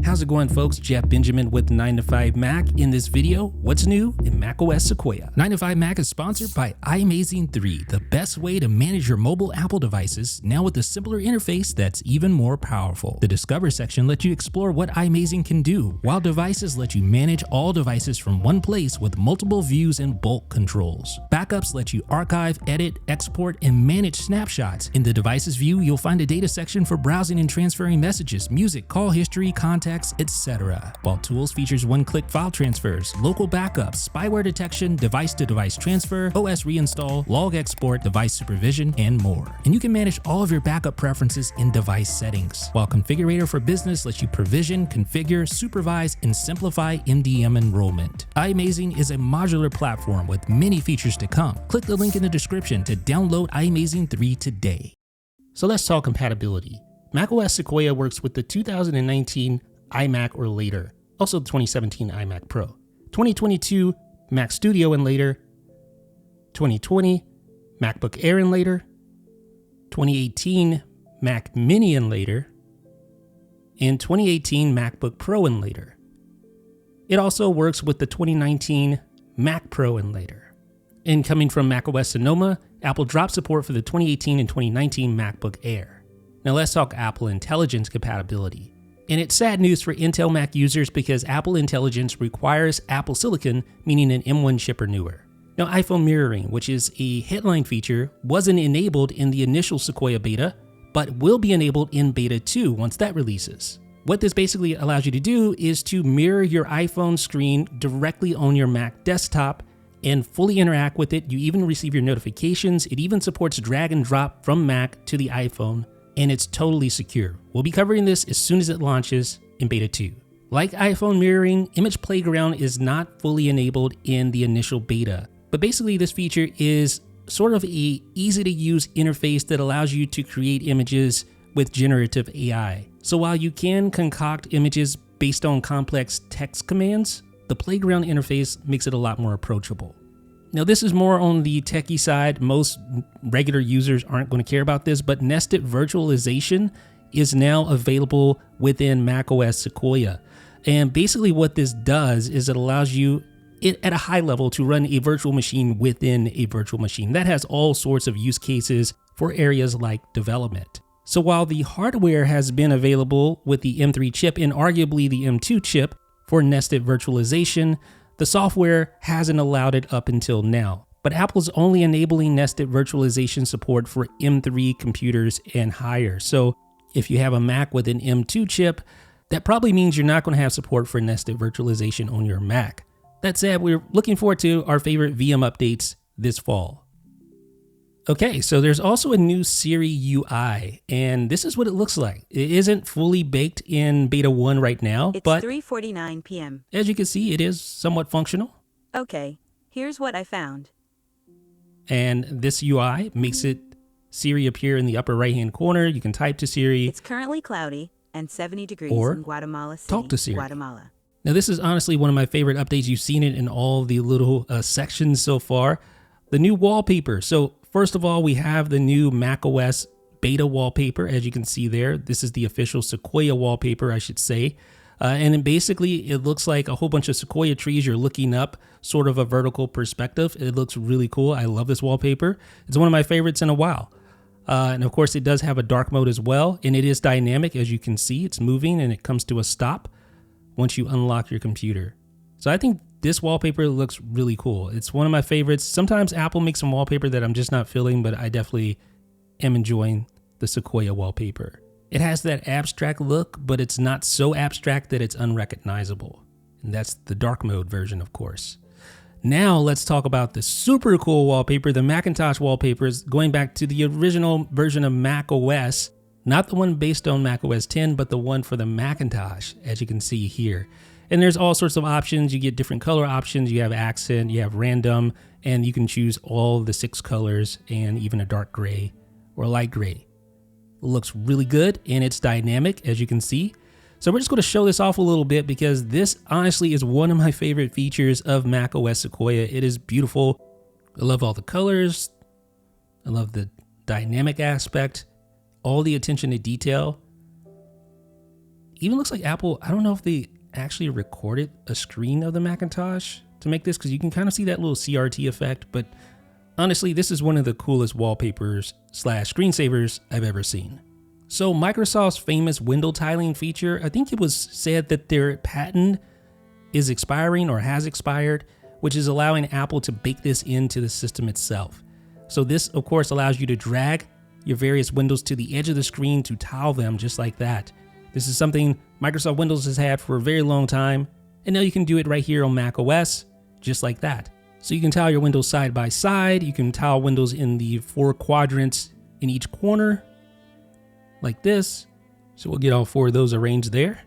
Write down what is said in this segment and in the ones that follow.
How's it going, folks? Jeff Benjamin with 9to5Mac. In this video, what's new in macOS Sequoia? 9to5Mac is sponsored by iMazing 3, the best way to manage your mobile Apple devices, now with a simpler interface that's even more powerful. The Discover section lets you explore what iMazing can do, while Devices let you manage all devices from one place with multiple views and bulk controls. Backups let you archive, edit, export, and manage snapshots. In the Devices view, you'll find a data section for browsing and transferring messages, music, call history, contacts, etc. While Tools features one-click file transfers, local backups, spyware detection, device-to-device transfer, OS reinstall, log export, device supervision, and more. And you can manage all of your backup preferences in device settings, while Configurator for Business lets you provision, configure, supervise, and simplify MDM enrollment. iMazing is a modular platform with many features to come. Click the link in the description to download iMazing 3 today. So let's talk compatibility. macOS Sequoia works with the 2019 iMac or later, also the 2017 iMac Pro, 2022 Mac Studio and later, 2020 MacBook Air and later, 2018 Mac Mini and later, and 2018 MacBook Pro and later. It also works with the 2019 Mac Pro and later. And coming from macOS Sonoma, Apple dropped support for the 2018 and 2019 MacBook Air. Now let's talk Apple Intelligence compatibility. And it's sad news for Intel Mac users because Apple Intelligence requires Apple Silicon, meaning an M1 chip or newer. Now, iPhone mirroring, which is a headline feature, wasn't enabled in the initial Sequoia beta, but will be enabled in beta 2 once that releases. What this basically allows you to do is to mirror your iPhone screen directly on your Mac desktop and fully interact with it. You even receive your notifications. It even supports drag and drop from Mac to the iPhone, and it's totally secure. We'll be covering this as soon as it launches in beta 2. Like iPhone mirroring, Image Playground is not fully enabled in the initial beta, but basically this feature is sort of a easy to use interface that allows you to create images with generative AI. So while you can concoct images based on complex text commands, the Playground interface makes it a lot more approachable. Now, this is more on the techie side. Most regular users aren't going to care about this, but nested virtualization is now available within macOS Sequoia. And basically what this does is it allows you at a high level to run a virtual machine within a virtual machine. That has all sorts of use cases for areas like development. So while the hardware has been available with the M3 chip and arguably the M2 chip for nested virtualization, the software hasn't allowed it up until now. But Apple's only enabling nested virtualization support for M3 computers and higher. So if you have a Mac with an M2 chip, that probably means you're not going to have support for nested virtualization on your Mac. That said, we're looking forward to our favorite VM updates this fall. Okay, so there's also a new Siri UI, and this is what it looks like. It isn't fully baked in beta 1 right now, but 3:49 p.m. as you can see, it is somewhat functional. Okay, here's what I found. And this UI makes Siri appear in the upper right-hand corner. You can type to Siri. It's currently cloudy and 70 degrees or in Guatemala City, talk to Siri. Guatemala. Now, this is honestly one of my favorite updates. You've seen it in all the little sections so far. The new wallpaper. So first of all, we have the new macOS beta wallpaper, as you can see there. This is the official Sequoia wallpaper, I should say. And then basically, it looks like a whole bunch of Sequoia trees. You're looking up, sort of a vertical perspective. It looks really cool. I love this wallpaper. It's one of my favorites in a while. And of course, it does have a dark mode as well. And it is dynamic, as you can see. It's moving and it comes to a stop once you unlock your computer. So I think this wallpaper looks really cool. It's one of my favorites. Sometimes Apple makes some wallpaper that I'm just not feeling, but I definitely am enjoying the Sequoia wallpaper. It has that abstract look, but it's not so abstract that it's unrecognizable. And that's the dark mode version, of course. Now let's talk about the super cool wallpaper, the Macintosh wallpapers, going back to the original version of macOS, not the one based on macOS 10, but the one for the Macintosh, as you can see here. And there's all sorts of options. You get different color options. You have accent, you have random, and you can choose all the 6 colors and even a dark gray or a light gray. It looks really good and it's dynamic, as you can see. So we're just going to show this off a little bit because this honestly is one of my favorite features of macOS Sequoia. It is beautiful. I love all the colors. I love the dynamic aspect, all the attention to detail. even looks like Apple, I don't know if they actually recorded a screen of the Macintosh to make this, because you can kind of see that little CRT effect. But honestly, this is one of the coolest wallpapers / screensavers I've ever seen. So Microsoft's famous window tiling feature, I think it was said that their patent is expiring or has expired, which is allowing Apple to bake this into the system itself. So this, of course, allows you to drag your various windows to the edge of the screen to tile them just like that. This is something Microsoft Windows has had for a very long time, and now you can do it right here on macOS, just like that. So you can tile your windows side by side, you can tile windows in the 4 quadrants in each corner, like this. So we'll get all 4 of those arranged there.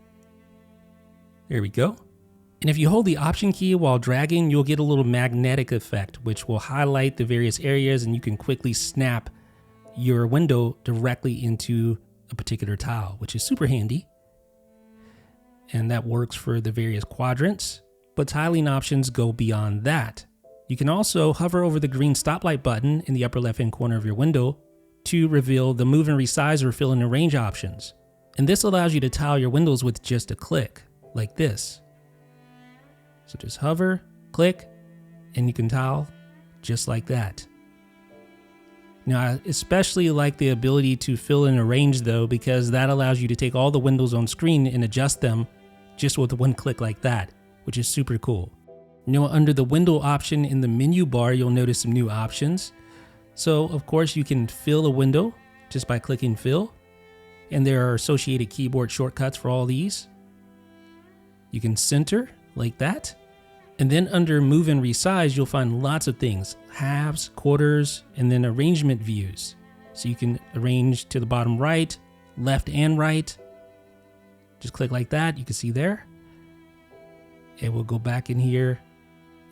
There we go. And if you hold the Option key while dragging, you'll get a little magnetic effect, which will highlight the various areas, and you can quickly snap your window directly into a particular tile, which is super handy. And that works for the various quadrants, but tiling options go beyond that. You can also hover over the green stoplight button in the upper left-hand corner of your window to reveal the move and resize or fill and arrange options. And this allows you to tile your windows with just a click, like this. So just hover, click, and you can tile just like that. Now, I especially like the ability to fill and arrange though, because that allows you to take all the windows on screen and adjust them just with one click like that, which is super cool. Now, under the window option in the menu bar, you'll notice some new options. So of course you can fill a window just by clicking fill, and there are associated keyboard shortcuts for all these. You can center like that. And then under move and resize, you'll find lots of things: halves, quarters, and then arrangement views. So you can arrange to the bottom right, left and right. Just click like that, you can see there. And we'll go back in here,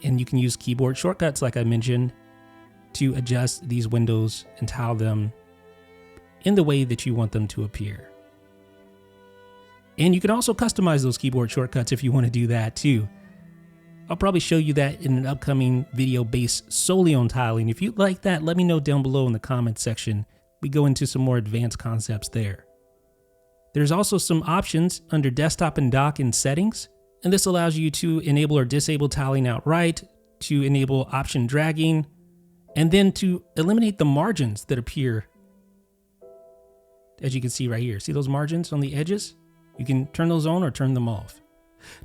and you can use keyboard shortcuts like I mentioned to adjust these windows and tile them in the way that you want them to appear. And you can also customize those keyboard shortcuts if you want to do that too. I'll probably show you that in an upcoming video based solely on tiling. If you'd like that, let me know down below in the comments section. We go into some more advanced concepts there. There's also some options under desktop and dock in settings, and this allows you to enable or disable tiling outright, to enable option dragging, and then to eliminate the margins that appear. As you can see right here, see those margins on the edges? You can turn those on or turn them off.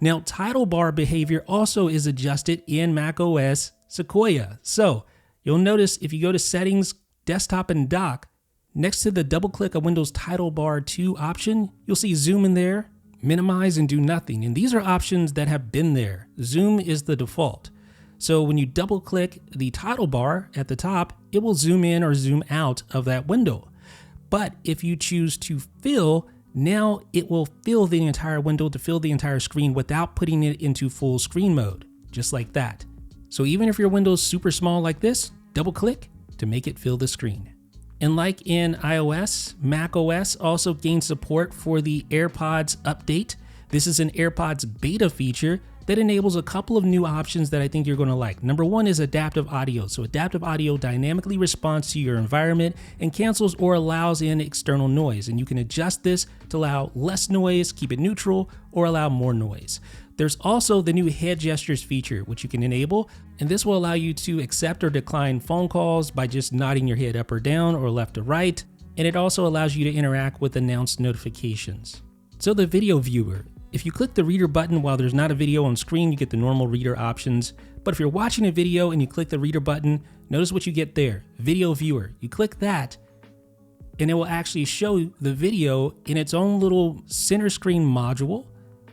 Now, title bar behavior also is adjusted in macOS Sequoia. So you'll notice if you go to settings, desktop and dock, next to the double click a Windows title bar 2 option, you'll see zoom in there, minimize and do nothing. And these are options that have been there. Zoom is the default. So when you double click the title bar at the top, it will zoom in or zoom out of that window. But if you choose to fill, now it will fill the entire window to fill the entire screen without putting it into full screen mode, just like that. So even if your window is super small like this, double click to make it fill the screen. And like in iOS, macOS also gained support for the AirPods update. This is an AirPods beta feature that enables a couple of new options that I think you're going to like. Number one is adaptive audio. So adaptive audio dynamically responds to your environment and cancels or allows in external noise. And you can adjust this to allow less noise, keep it neutral, or allow more noise. There's also the new head gestures feature, which you can enable, and this will allow you to accept or decline phone calls by just nodding your head up or down or left or right. And it also allows you to interact with announced notifications. So the video viewer. If you click the reader button while there's not a video on screen, you get the normal reader options. But if you're watching a video and you click the reader button, notice what you get there, video viewer. You click that and it will actually show the video in its own little center screen module,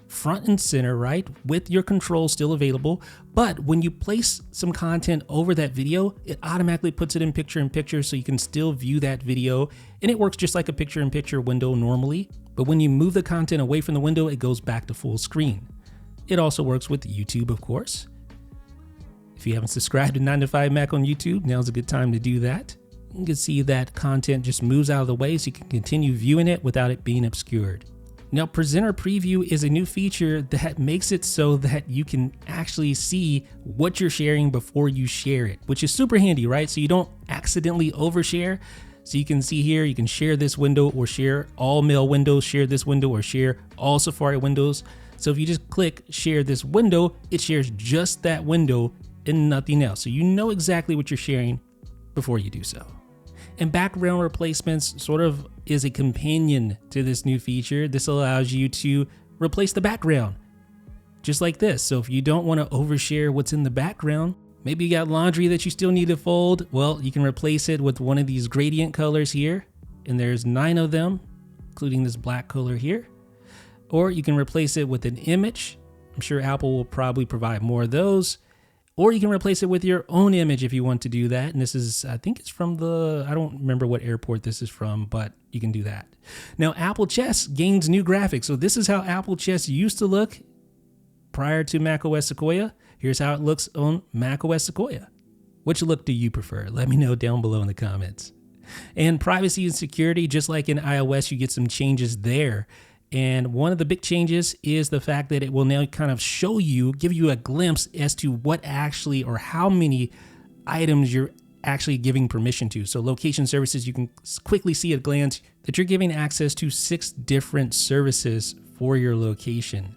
front and center, right? With your controls still available. But when you place some content over that video, it automatically puts it in picture so you can still view that video. And it works just like a picture-in-picture window normally. But when you move the content away from the window, it goes back to full screen. It also works with YouTube, of course. If you haven't subscribed to 9 to 5 Mac on YouTube, now's a good time to do that. You can see that content just moves out of the way so you can continue viewing it without it being obscured. Now, Presenter Preview is a new feature that makes it so that you can actually see what you're sharing before you share it, which is super handy, right? So you don't accidentally overshare. So you can see here, you can share this window or share all mail windows, share this window or share all Safari windows. So if you just click share this window, it shares just that window and nothing else. So you know exactly what you're sharing before you do so. And background replacements sort of is a companion to this new feature. This allows you to replace the background just like this. So if you don't want to overshare what's in the background, maybe you got laundry that you still need to fold. Well, you can replace it with one of these gradient colors here. And there's 9 of them, including this black color here. Or you can replace it with an image. I'm sure Apple will probably provide more of those. Or you can replace it with your own image if you want to do that. And this is, I think it's from I don't remember what airport this is from, but you can do that. Now, Apple Chess gains new graphics. So this is how Apple Chess used to look prior to macOS Sequoia. Here's how it looks on macOS Sequoia. Which look do you prefer? Let me know down below in the comments. And privacy and security, just like in iOS, you get some changes there. And one of the big changes is the fact that it will now kind of show you, give you a glimpse as to what actually or how many items you're actually giving permission to. So location services, you can quickly see at a glance that you're giving access to 6 different services for your location. And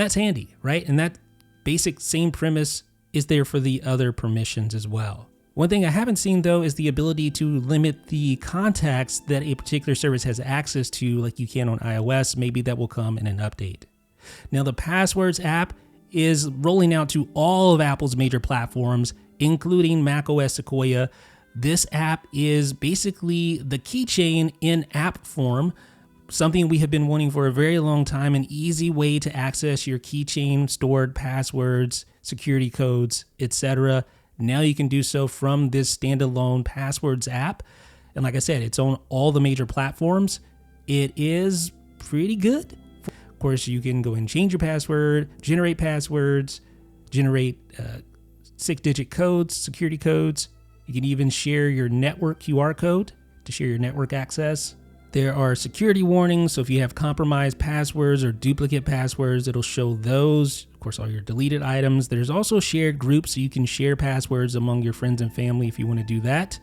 that's handy, right? And that basic same premise is there for the other permissions as well. One thing I haven't seen though is the ability to limit the contacts that a particular service has access to like you can on iOS. Maybe that will come in an update. Now the Passwords app is rolling out to all of Apple's major platforms, including macOS Sequoia. This app is basically the keychain in app form, something we have been wanting for a very long time, an easy way to access your keychain stored passwords, security codes, etc. Now you can do so from this standalone Passwords app. And like I said, it's on all the major platforms. It is pretty good. Of course, you can go and change your password, generate passwords, generate 6-digit codes, security codes. You can even share your network QR code to share your network access. There are security warnings. So if you have compromised passwords or duplicate passwords, it'll show those. Of course, all your deleted items. There's also shared groups, so you can share passwords among your friends and family if you want to do that.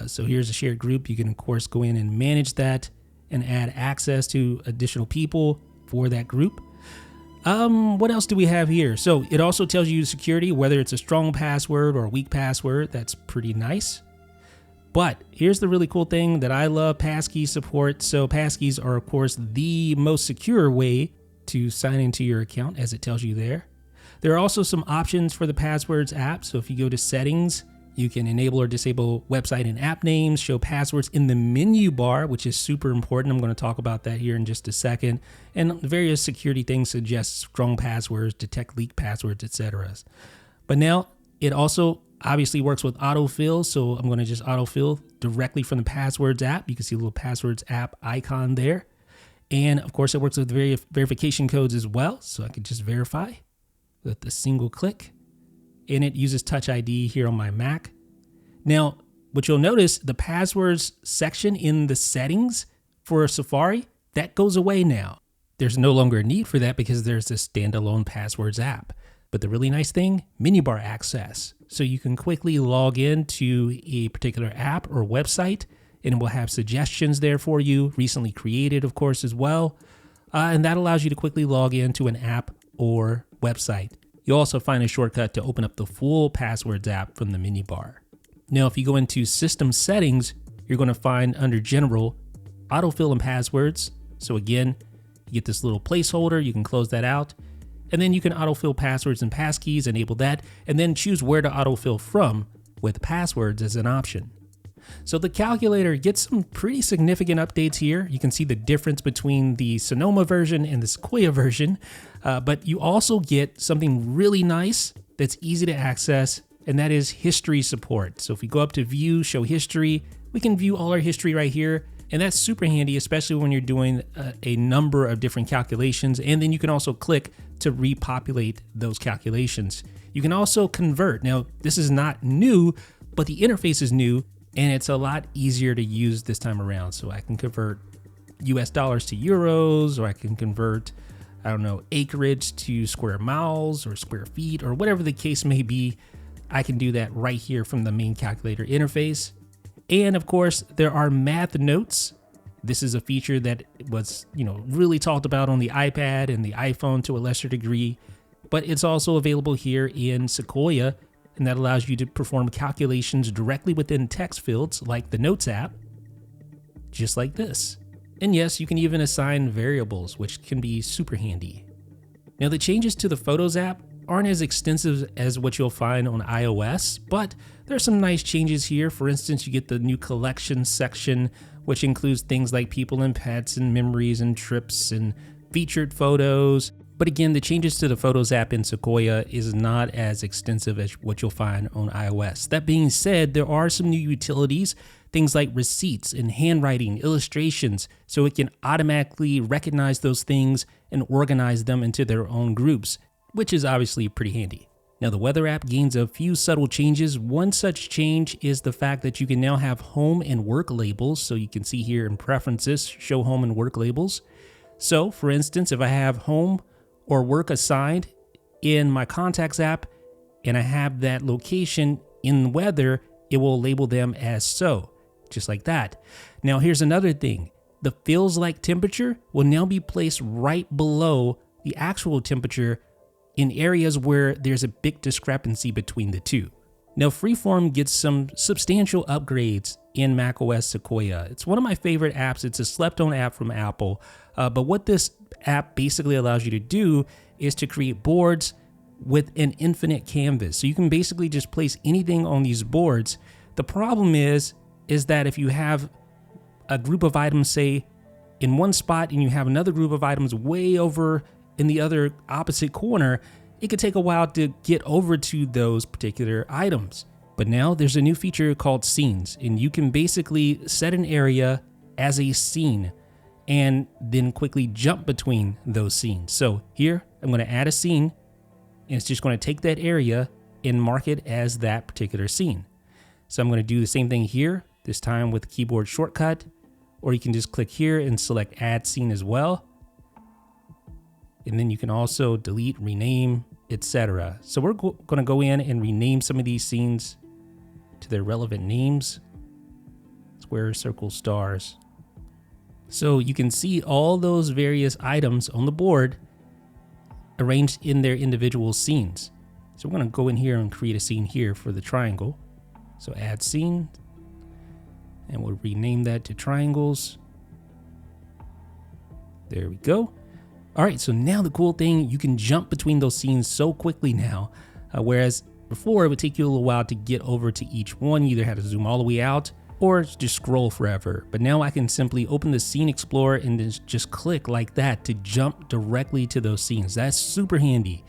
So here's a shared group. You can, of course, go in and manage that and add access to additional people for that group. What else do we have here? So it also tells you security, whether it's a strong password or a weak password. That's pretty nice. But here's the really cool thing that I love, passkey support. So passkeys are, of course, the most secure way to sign into your account, as it tells you there. There are also some options for the Passwords app. So if you go to settings, you can enable or disable website and app names, show passwords in the menu bar, which is super important. I'm going to talk about that here in just a second. And various security things suggest strong passwords, detect leak passwords, etc. But now it also obviously works with autofill. So I'm going to just autofill directly from the Passwords app. You can see a little Passwords app icon there. And of course, it works with verification codes as well. So I can just verify with a single click. And it uses Touch ID here on my Mac. Now, what you'll notice, the passwords section in the settings for Safari, that goes away now. There's no longer a need for that because there's this standalone Passwords app. But the really nice thing, menu bar access. So you can quickly log into a particular app or website, and it will have suggestions there for you, recently created, of course, as well. And that allows you to quickly log into an app or website. You'll also find a shortcut to open up the full Passwords app from the menu bar. Now, if you go into System Settings, you're going to find under General, Autofill and Passwords. So again, you get this little placeholder, you can close that out. And then you can autofill passwords and passkeys, enable that, and then choose where to autofill from with passwords as an option. So the calculator gets some pretty significant updates here. You can see the difference between the Sonoma version and the Sequoia version, but you also get something really nice that's easy to access, and that is history support. So if we go up to View, Show History, we can view all our history right here. And that's super handy, especially when you're doing a number of different calculations. And then you can also click to repopulate those calculations. You can also convert. Now, this is not new, but the interface is new, and it's a lot easier to use this time around. So I can convert US dollars to euros, or I can convert, I don't know, acreage to square miles or square feet, or whatever the case may be. I can do that right here from the main calculator interface. And of course, there are math notes. This is a feature that was, really talked about on the iPad and the iPhone to a lesser degree, but it's also available here in Sequoia, and that allows you to perform calculations directly within text fields like the Notes app, just like this. And yes, you can even assign variables, which can be super handy. Now, the changes to the Photos app aren't as extensive as what you'll find on iOS, but there's some nice changes here. For instance, you get the new collections section, which includes things like people and pets and memories and trips and featured photos. But again, the changes to the Photos app in Sequoia is not as extensive as what you'll find on iOS. That being said, there are some new utilities, things like receipts and handwriting, illustrations, so it can automatically recognize those things and organize them into their own groups, which is obviously pretty handy. Now, the Weather app gains a few subtle changes. One such change is the fact that you can now have home and work labels. So you can see here in Preferences, show home and work labels. So for instance, if I have home or work assigned in my Contacts app and I have that location in Weather, it will label them as so, just like that. Now, here's another thing. The feels like temperature will now be placed right below the actual temperature in areas where there's a big discrepancy between the two. Now, Freeform gets some substantial upgrades in macOS Sequoia. It's one of my favorite apps. It's a slept-on app from Apple. But what this app basically allows you to do is to create boards with an infinite canvas. So you can basically just place anything on these boards. The problem is that if you have a group of items, say, in one spot and you have another group of items way over in the other opposite corner, it could take a while to get over to those particular items. But now there's a new feature called scenes, and you can basically set an area as a scene and then quickly jump between those scenes. So here, I'm going to add a scene, and it's just going to take that area and mark it as that particular scene. So I'm going to do the same thing here, this time with the keyboard shortcut, or you can just click here and select Add Scene as well. And then you can also delete, rename, etc. So we're going to go in and rename some of these scenes to their relevant names. Squares, circles, stars. So you can see all those various items on the board arranged in their individual scenes. So we're going to go in here and create a scene here for the triangle. So add scene, and we'll rename that to triangles. There we go. All right, so now the cool thing, you can jump between those scenes so quickly now, whereas before it would take you a little while to get over to each one. You either had to zoom all the way out or just scroll forever. But now I can simply open the Scene Explorer and then just click like that to jump directly to those scenes. That's super handy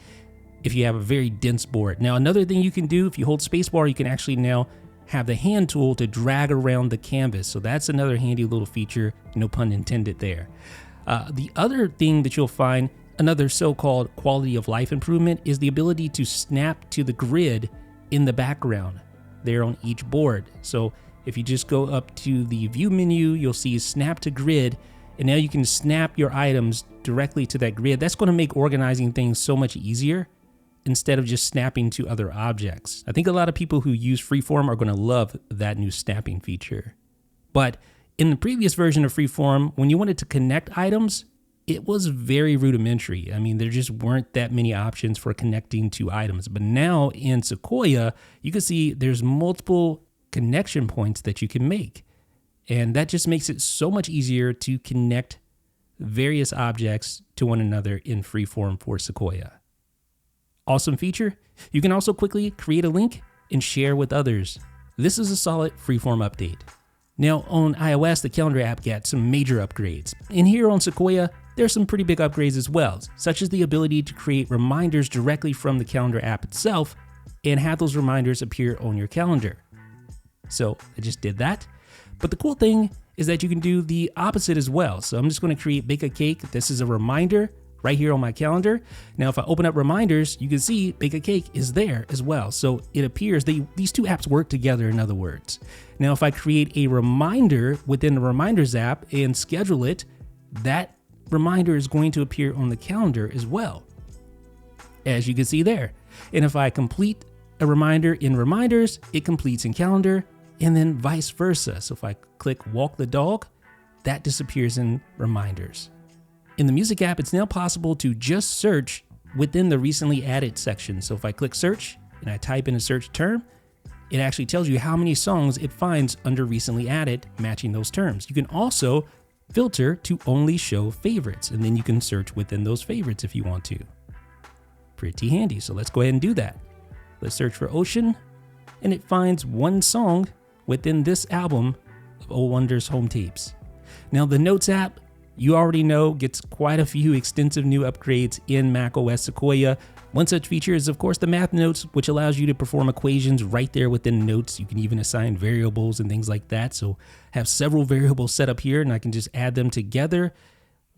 if you have a very dense board. Now, another thing you can do, if you hold spacebar, you can actually now have the hand tool to drag around the canvas. So that's another handy little feature, no pun intended there. The other thing that you'll find, another so-called quality of life improvement, is the ability to snap to the grid in the background there on each board. So if you just go up to the view menu, you'll see snap to grid, and now you can snap your items directly to that grid. That's going to make organizing things so much easier instead of just snapping to other objects. I think a lot of people who use Freeform are going to love that new snapping feature. But in the previous version of Freeform, when you wanted to connect items, it was very rudimentary. I mean, there just weren't that many options for connecting to items. But now in Sequoia, you can see there's multiple connection points that you can make. And that just makes it so much easier to connect various objects to one another in Freeform for Sequoia. Awesome feature. You can also quickly create a link and share with others. This is a solid Freeform update. Now on iOS, the Calendar app got some major upgrades. And here on Sequoia, there's some pretty big upgrades as well, such as the ability to create reminders directly from the Calendar app itself and have those reminders appear on your calendar. So I just did that. But the cool thing is that you can do the opposite as well. So I'm just going to create Bake a Cake. This is a reminder right here on my calendar. Now, if I open up reminders, you can see Bake a Cake is there as well. So it appears these two apps work together, in other words. Now, if I create a reminder within the Reminders app and schedule it, that reminder is going to appear on the calendar as well, as you can see there. And if I complete a reminder in Reminders, it completes in Calendar. and then vice versa. So if I click walk the dog, that disappears in reminders. In the music app, it's now possible to just search within the recently added section. So if I click search and I type in a search term, it actually tells you how many songs it finds under recently added, matching those terms. You can also filter to only show favorites, and then you can search within those favorites if you want to. Pretty handy. So let's go ahead and do that. Let's search for Ocean, and it finds one song within this album of Oh Wonder's home tapes. Now the Notes app, you already know, gets quite a few extensive new upgrades in macOS Sequoia. One such feature is, of course, the Math Notes, which allows you to perform equations right there within Notes. You can even assign variables and things like that. So have several variables set up here, and I can just add them together,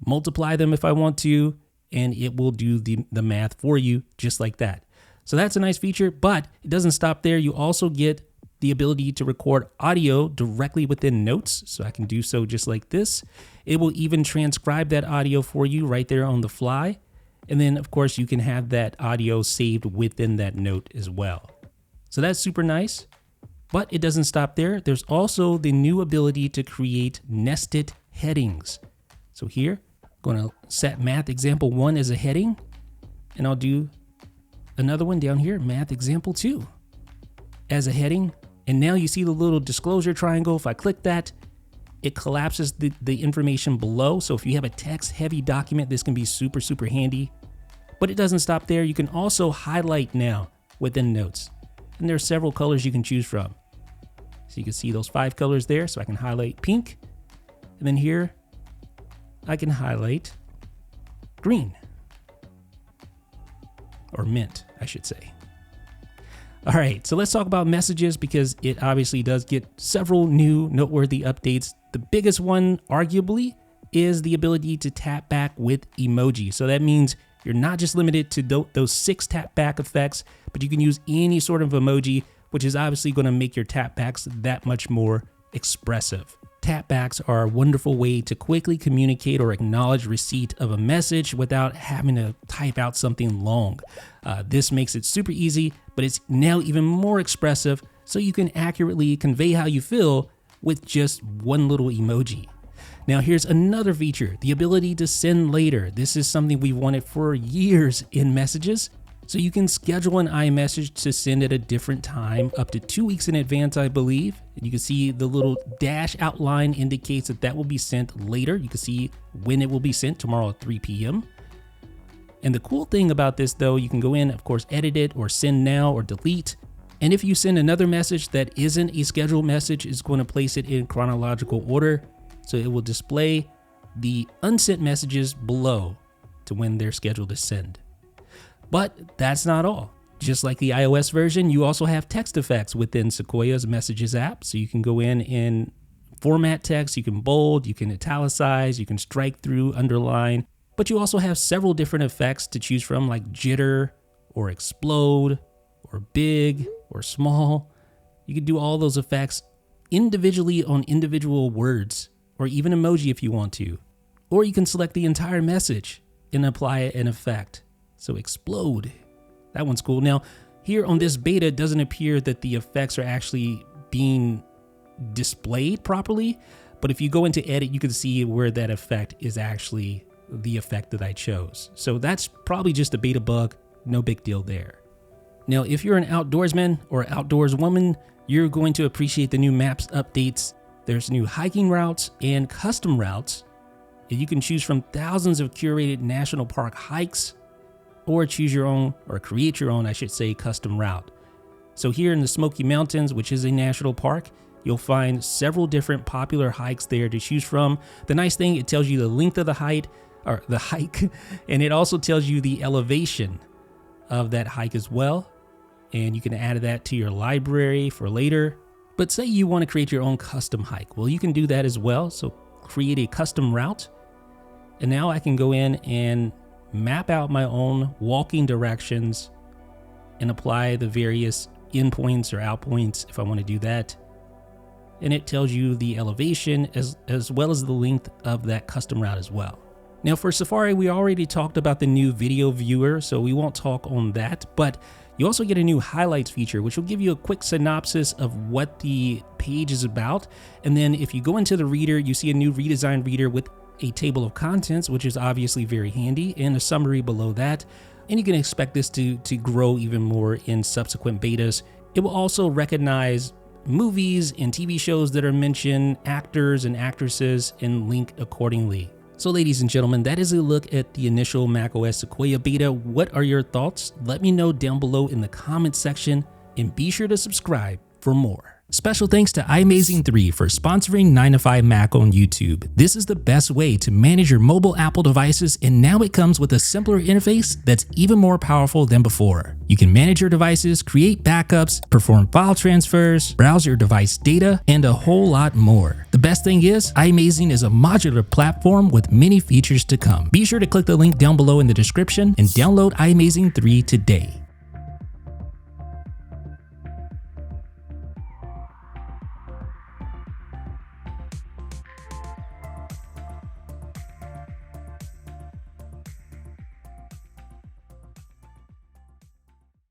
multiply them if I want to, and it will do the math for you just like that. So that's a nice feature, but it doesn't stop there. You also get the ability to record audio directly within Notes. So I can do so just like this. It will even transcribe that audio for you right there on the fly. And then, of course, you can have that audio saved within that note as well. So that's super nice, but it doesn't stop there. There's also the new ability to create nested headings. So here, I'm going to set math example 1 as a heading, and I'll do another one down here, math example 2 as a heading. And now you see the little disclosure triangle. If I click that, it collapses the information below. So if you have a text heavy document, this can be super, super handy. But it doesn't stop there. You can also highlight now within Notes. And there are several colors you can choose from. So you can see those 5 colors there. So I can highlight pink. And then here, I can highlight green. Or mint, I should say. All right, so let's talk about messages, because it obviously does get several new noteworthy updates. The biggest one, arguably, is the ability to tap back with emoji. So that means you're not just limited to those 6 tap back effects, but you can use any sort of emoji, which is obviously going to make your tap backs that much more expressive. Tap backs are a wonderful way to quickly communicate or acknowledge receipt of a message without having to type out something long. This makes it super easy, but it's now even more expressive, so you can accurately convey how you feel with just one little emoji. Now here's another feature, the ability to send later. This is something we've wanted for years in messages. So you can schedule an iMessage to send at a different time, up to 2 weeks in advance, I believe. And you can see the little dash outline indicates that will be sent later. You can see when it will be sent, tomorrow at 3 p.m. And the cool thing about this though, you can go in, of course, edit it or send now or delete. And if you send another message that isn't a scheduled message, it's going to place it in chronological order. So it will display the unsent messages below to when they're scheduled to send. But that's not all. Just like the iOS version, you also have text effects within Sequoia's Messages app. So you can go in and format text, you can bold, you can italicize, you can strike through, underline. But you also have several different effects to choose from, like jitter or explode or big or small. You can do all those effects individually on individual words or even emoji if you want to. Or you can select the entire message and apply an effect. So explode, that one's cool. Now, here on this beta, it doesn't appear that the effects are actually being displayed properly. But if you go into edit, you can see where that effect is actually the effect that I chose. So that's probably just a beta bug, no big deal there. Now, if you're an outdoorsman or outdoors woman, you're going to appreciate the new maps updates. There's new hiking routes and custom routes. And you can choose from thousands of curated national park hikes, or choose your own, or create your own, I should say, custom route. So here in the Smoky Mountains, which is a national park, you'll find several different popular hikes there to choose from. The nice thing, it tells you the length of the hike, and it also tells you the elevation of that hike as well. And you can add that to your library for later. But say you want to create your own custom hike. Well, you can do that as well. So create a custom route. And now I can go in and map out my own walking directions and apply the various in points or out points if I want to do that. And it tells you the elevation as well as the length of that custom route as well. Now for Safari, we already talked about the new video viewer, so we won't talk on that, but you also get a new highlights feature, which will give you a quick synopsis of what the page is about. And then if you go into the reader, you see a new redesigned reader with a table of contents, which is obviously very handy, and a summary below that. And you can expect this to grow even more in subsequent betas. It will also recognize movies and TV shows that are mentioned, actors and actresses, and link accordingly. So ladies and gentlemen, that is a look at the initial macOS Sequoia beta. What are your thoughts? Let me know down below in the comment section, and be sure to subscribe for more. Special thanks to iMazing3 for sponsoring 9to5Mac on YouTube. This is the best way to manage your mobile Apple devices, and now it comes with a simpler interface that's even more powerful than before. You can manage your devices, create backups, perform file transfers, browse your device data, and a whole lot more. The best thing is, iMazing is a modular platform with many features to come. Be sure to click the link down below in the description and download iMazing3 today.